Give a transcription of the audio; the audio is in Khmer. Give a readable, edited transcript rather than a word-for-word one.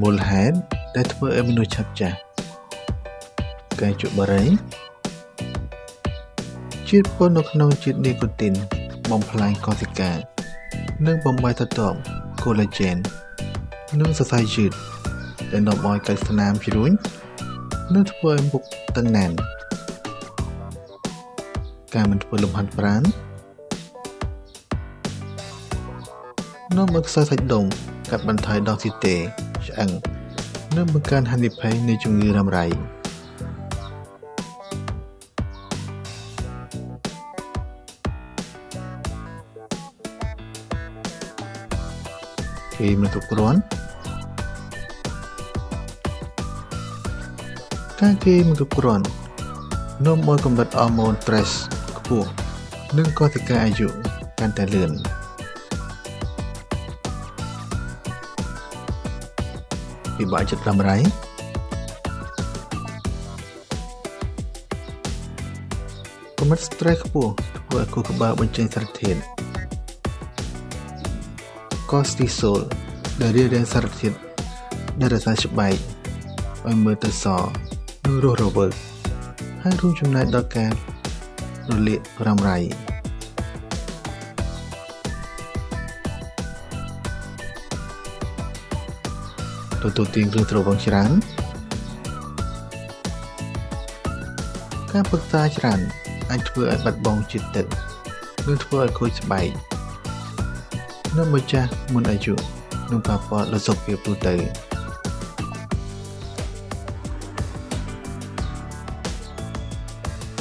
មូលហេតុដែលធ្វើឲ្យមនុស្សឆាប់ចាស់កាយជក់បារីជាតិពុលនៅក្នុងជាតិនីកូទីនបំផ្លាញកោសិកានិងបំបែកត្រទាប់កូឡាជែននិងសរសៃយឺតដែលនាំឲ្យកាច់ស្នាមជ្រួញនិងធ្វើឲ្យមុខតឹងណែនការមិនធ្វើលំហាត់ប្រាណនាំឲ្យខ្សោយសាច់ដុំកាត់បន្ថយដងស៊ីតេឆ្អឹងនិងបង្កើនហានិភ័យនៃជំងឺរ៉ាំរ៉ៃគេមិនគ្រប់គ្រាន់ការគេមិនគ្រប់គ្រាន់នាំឲ្យកម្រិតអរម៉ូនត្រេសខ្ពស់និងកោសិកាអាយុកាន់តែលឿនពិបាកចិត្តរ៉ាំរ៉ៃកម្រិតស្ត្រេសខ្ពស់ធ្វើឲ្យខួរក្បាលបញ្ចេញសារធាតុកូស្ទីសូលដែលរារាំងសារធាតុដែលរក្សាស្បែកឲ្យមើលទៅសនិងរស់រវើកហើយរួមចំណែកដល់ការរលាករ៉ាំរ៉ៃទទួលទាញគ្រឿងស្រវឹងច្រើនការពឹកតាច្រើនអាចធ្វើឲ្យបាត់បង់ជាតិទឹកនិងធ្វើឲ្យខូចស្បែកនៅម្ចាស់មុនអាយុនិងប៉ះពាល់ដល់សុខភាពទូទៅ